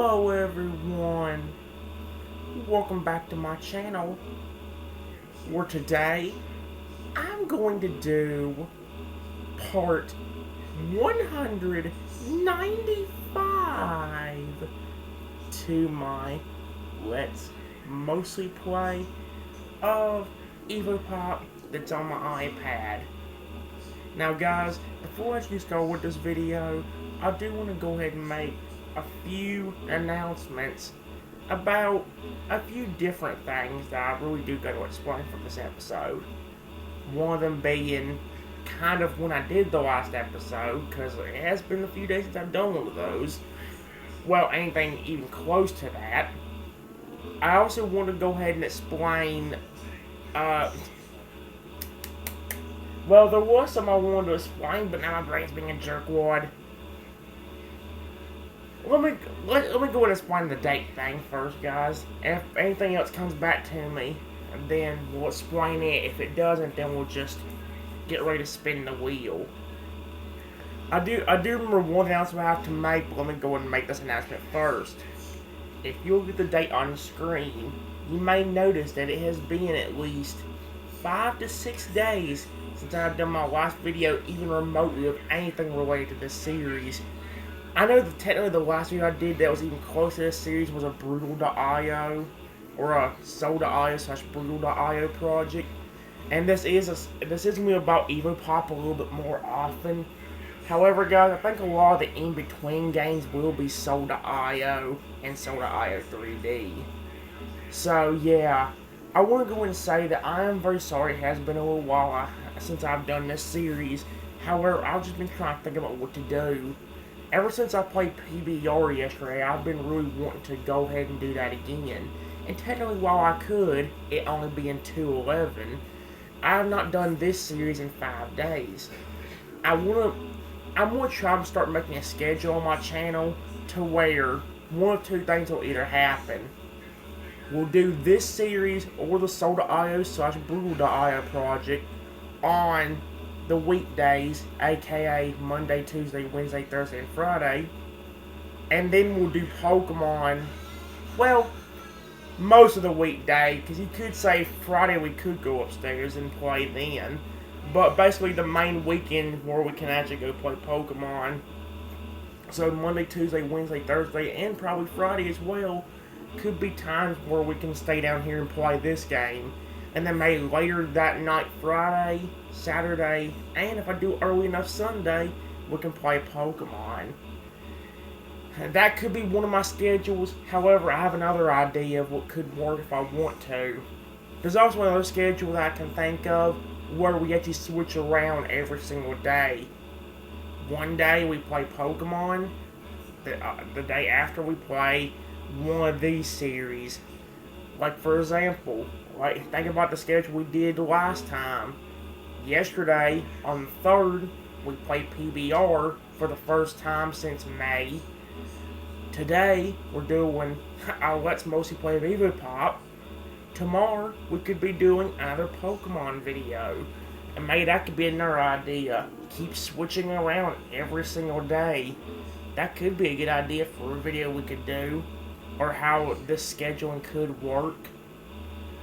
Hello everyone, welcome back to my channel, where today I'm going to do part 195 to my Let's Mostly Play of Evopop that's on my iPad. Now guys, before I get started with this video, I do want to go ahead and make a few announcements about a few different things that I really do got to explain for this episode. One of them being kind of when I did the last episode, because it has been a few days since I've done one of those. Well, anything even close to that. I also want to go ahead and explain, well, there was some I wanted to explain, but now my brain's being a jerkwad. Let me go ahead and explain the date thing first, guys. If anything else comes back to me, then we'll explain it. If it doesn't, then we'll just get ready to spin the wheel. I do remember one announcement I have to make, but let me go ahead and make this announcement first. If you look at the date on the screen, you may notice that it has been at least 5 to 6 days since I've done my last video even remotely of anything related to this series. I know that technically the last video I did that was even close to this series was a Brutal.io, or a Soul.io/Brutal.io project, and this is going to be about Evopop a little bit more often. However, guys, I think a lot of the in-between games will be Soul.io and Soul.io 3D. So yeah, I want to go and say that I am very sorry it has been a little while since I've done this series. However, I've just been trying to think about what to do. Ever since I played PBR yesterday, I've been really wanting to go ahead and do that again. And technically, while I could, it only being 2/11, I have not done this series in 5 days. I'm gonna try to start making a schedule on my channel to where one of two things will either happen. We'll do this series or the Soul.io/Brutal.io project on the weekdays, aka Monday, Tuesday, Wednesday, Thursday, and Friday. And then we'll do Pokemon, well, most of the weekday, because you could say Friday we could go upstairs and play then. But basically the main weekend where we can actually go play Pokemon. So Monday, Tuesday, Wednesday, Thursday, and probably Friday as well, could be times where we can stay down here and play this game. And then maybe later that night, Friday, Saturday, and if I do early enough Sunday, we can play Pokemon. That could be one of my schedules. However, I have another idea of what could work if I want to. There's also another schedule that I can think of where we actually switch around every single day. One day we play Pokemon. The day after we play one of these series. Like, for example, think about the schedule we did last time. Yesterday, on the 3rd, we played PBR for the first time since May. Today, we're doing our Let's Mostly Play of Evopop. Tomorrow, we could be doing another Pokemon video. And maybe that could be another idea. Keep switching around every single day. That could be a good idea for a video we could do. Or how this scheduling could work.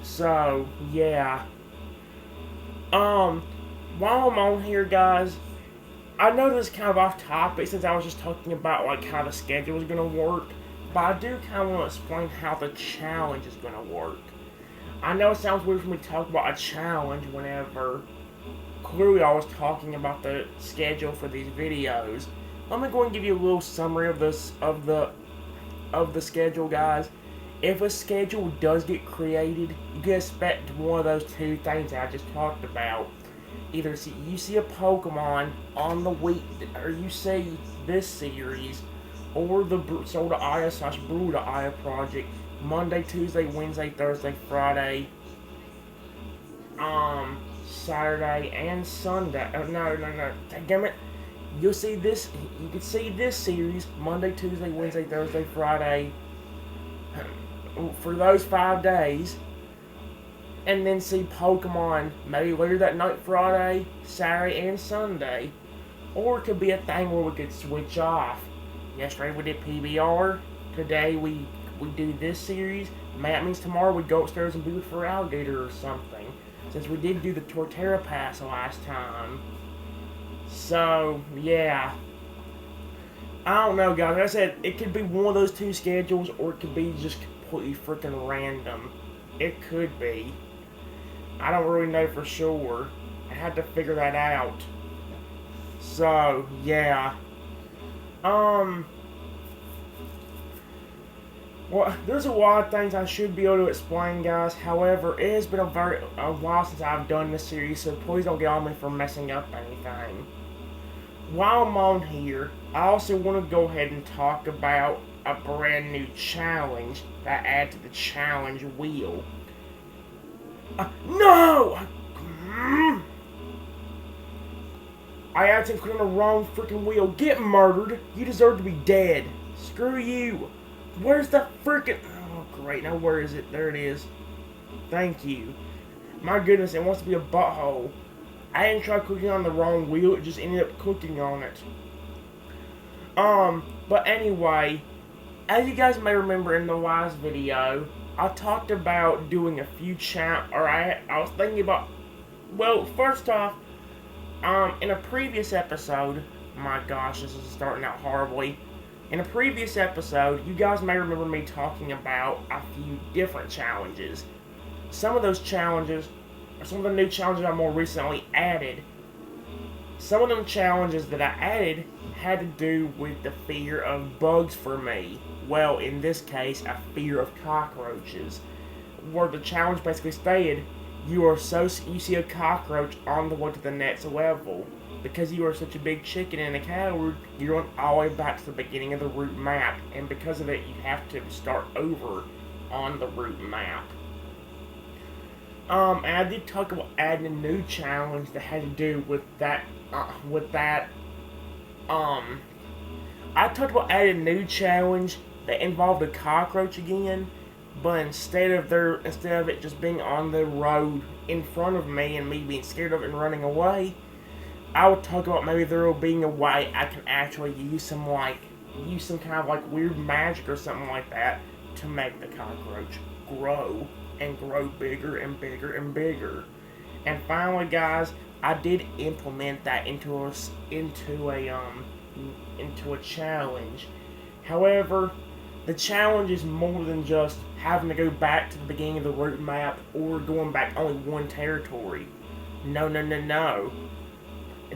So, yeah. While I'm on here, guys, I know this is kind of off topic since I was just talking about, how the schedule is going to work. But I do kind of want to explain how the challenge is going to work. I know it sounds weird for me to talk about a challenge whenever clearly I was talking about the schedule for these videos. Let me go and give you a little summary of this, of the schedule, guys. If a schedule does get created, you can expect one of those two things I just talked about. Either you see a Pokemon on the week, or you see this series, or the Soul.io/Brutal.io project, Monday, Tuesday, Wednesday, Thursday, Friday, Saturday, and Sunday. No, damn it. You can see this series, Monday, Tuesday, Wednesday, Thursday, Friday, for those 5 days, and then see Pokemon maybe later that night, Friday, Saturday, and Sunday. Or it could be a thing where we could switch off. Yesterday we did PBR, today we do this series, that means tomorrow we go upstairs and be for alligator or something. Since we did do the Torterra Pass last time. So, yeah. I don't know, guys. Like I said, it could be one of those two schedules, or it could be just completely freaking random. It could be. I don't really know for sure. I had to figure that out. So, yeah. Well, there's a lot of things I should be able to explain, guys. However, it has been a while since I've done this series, so please don't get on me for messing up anything. While I'm on here, I also want to go ahead and talk about a brand new challenge that I add to the challenge wheel. No! I accidentally clicked on the wrong freaking wheel. Get murdered. You deserve to be dead. Screw you. Where's the freaking... Oh, great. Now, where is it? There it is. Thank you. My goodness, it wants to be a butthole. I didn't try clicking on the wrong wheel. It just ended up clicking on it. But anyway, as you guys may remember in the last video, I talked about doing a few I was thinking about... Well, first off, in a previous episode... My gosh, this is starting out horribly. In a previous episode, you guys may remember me talking about a few different challenges. Some of those challenges, or some of the new challenges I more recently added, some of them challenges that I added had to do with the fear of bugs for me. Well, in this case, a fear of cockroaches. Where the challenge basically stated, you see a cockroach on the way to the next level. Because you are such a big chicken in a cattle route, you're going all the way back to the beginning of the route map, and because of it, you have to start over on the route map. And I did talk about adding a new challenge that had to do with that. I talked about adding a new challenge that involved a cockroach again, but instead of it just being on the road in front of me and me being scared of it and running away, I would talk about maybe there being a way I can actually use some kind of like weird magic or something like that to make the cockroach grow and grow bigger and bigger and bigger. And finally, guys, I did implement that into a challenge. However, the challenge is more than just having to go back to the beginning of the route map or going back only one territory. No.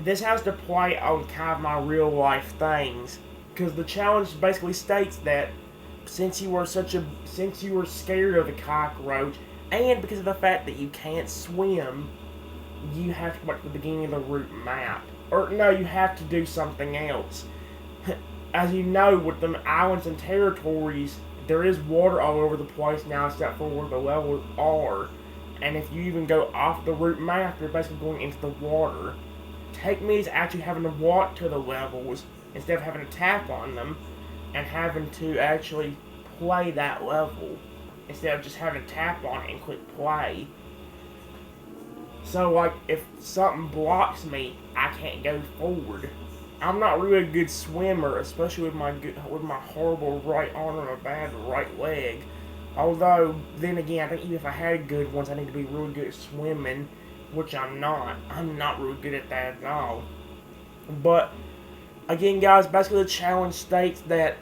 This has to play on kind of my real life things, because the challenge basically states that since you were scared of the cockroach, and because of the fact that you can't swim, you have to go back to the beginning of the route map. Or no, you have to do something else. As you know, with the islands and territories, there is water all over the place now, except for where the levels are. And if you even go off the route map, you're basically going into the water. Take me as actually having to walk to the levels instead of having to tap on them and having to actually play that level instead of just having to tap on it and click play. So, like, if something blocks me, I can't go forward. I'm not really a good swimmer, especially with my horrible right arm and a bad right leg. Although, then again, I think even if I had good ones, I need to be really good at swimming. Which I'm not. I'm not really good at that at all. But, again, guys, basically the challenge states that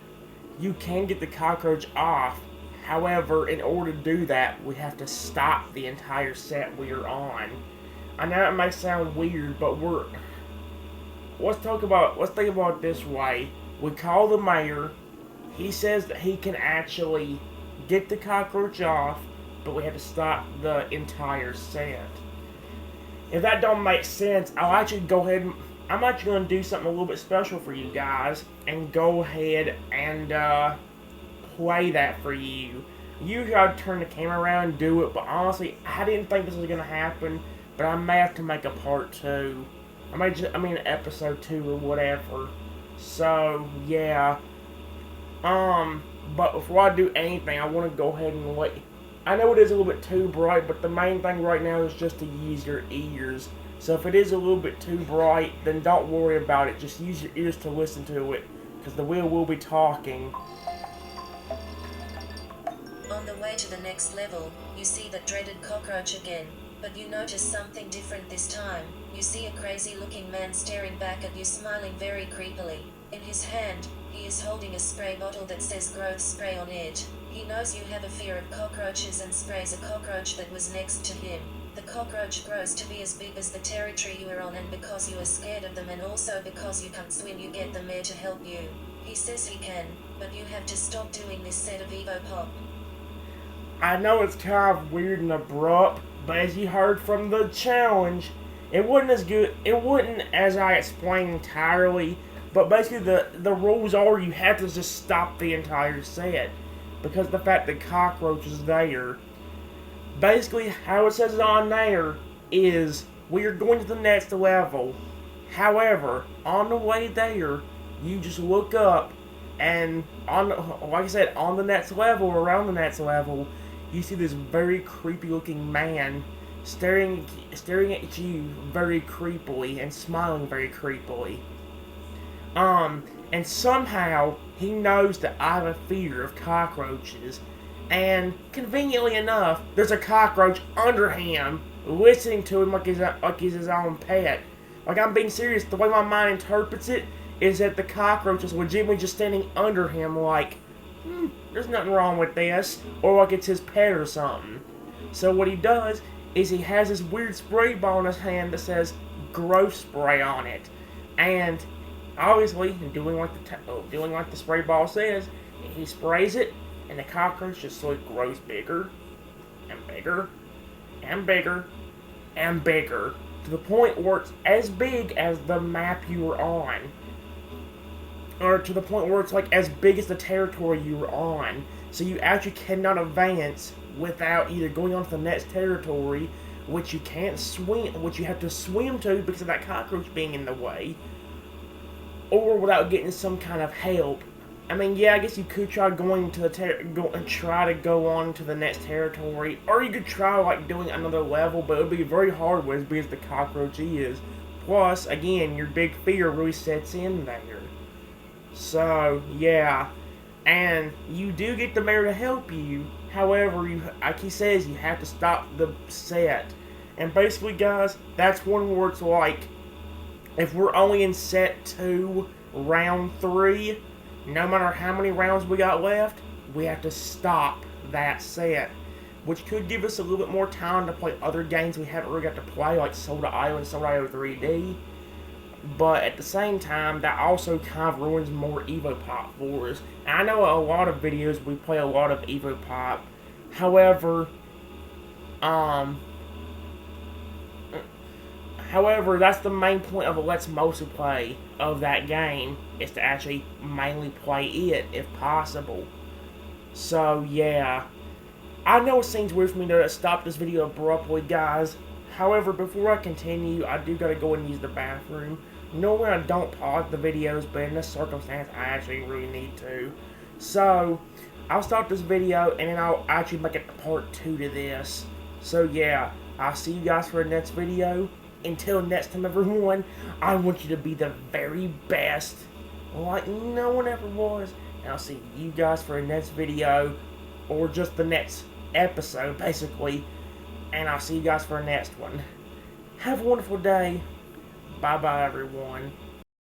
you can get the cockroach off. However, in order to do that, we have to stop the entire set we are on. I know it may sound weird, but let's think about it this way. We call the mayor. He says that he can actually get the cockroach off, but we have to stop the entire set. If that don't make sense, I'm actually going to do something a little bit special for you guys and go ahead and play that for you. Usually I'd turn the camera around and do it, but honestly, I didn't think this was going to happen, but I may have to make a part 2. Episode 2 or whatever. So, yeah. But before I do anything, I want to go ahead and I know it is a little bit too bright, but the main thing right now is just to use your ears. So if it is a little bit too bright, then don't worry about it. Just use your ears to listen to it, because the wheel will be talking. On the way to the next level, you see that dreaded cockroach again, but you notice something different this time. You see a crazy-looking man staring back at you, smiling very creepily. In his hand, he is holding a spray bottle that says growth spray on it. He knows you have a fear of cockroaches and sprays a cockroach that was next to him. The cockroach grows to be as big as the territory you are on, and because you are scared of them and also because you can't swim, you get the mayor to help you. He says he can, but you have to stop doing this set of Evopop. I know it's kind of weird and abrupt, but as you heard from the challenge, it wasn't as good. It wasn't as I explained entirely, but basically the rules are you have to just stop the entire set because the fact that cockroach is there. Basically, how it says it on there is we are going to the next level. However, on the way there, you just look up and like I said, on the next level, or around the next level, you see this very creepy looking man staring at you very creepily and smiling very creepily. And somehow he knows that I have a fear of cockroaches, and conveniently enough, there's a cockroach under him, listening to him like he's his own pet. Like, I'm being serious, the way my mind interprets it is that the cockroach is legitimately just standing under him like, there's nothing wrong with this, or like it's his pet or something. So what he does is he has this weird spray ball in his hand that says growth spray on it, and obviously doing like the spray ball says, he sprays it, and the cockroach just slowly grows bigger and bigger and bigger and bigger to the point where it's as big as the map you were on. Or to the point where it's like as big as the territory you were on. So you actually cannot advance without either going on to the next territory, which you can't swim, which you have to swim to because of that cockroach being in the way, or without getting some kind of help. I mean, yeah, I guess you could try going to try to go on to the next territory, or you could try like doing another level, but it would be very hard with as big as the cockroach is. Plus, again, your big fear really sets in there. So, yeah. And you do get the mayor to help you. However, like he says, you have to stop the set. And basically, guys, that's one where it's like, if we're only in set 2, round 3, no matter how many rounds we got left, we have to stop that set. Which could give us a little bit more time to play other games we haven't really got to play, like Soda IO and Soda IO 3D. But at the same time, that also kind of ruins more Evopop for us. And I know a lot of videos we play a lot of Evopop. However, that's the main point of a Let's Mostly Play of that game, is to actually mainly play it, if possible. So, yeah. I know it seems weird for me to stop this video abruptly, guys. However, before I continue, I do gotta go and use the bathroom. Normally I don't pause the videos, but in this circumstance, I actually really need to. So, I'll stop this video, and then I'll actually make it part 2 to this. So yeah, I'll see you guys for the next video. Until next time, everyone, I want you to be the very best, like no one ever was. And I'll see you guys for the next video, or just the next episode, basically. And I'll see you guys for the next one. Have a wonderful day. Bye-bye, everyone.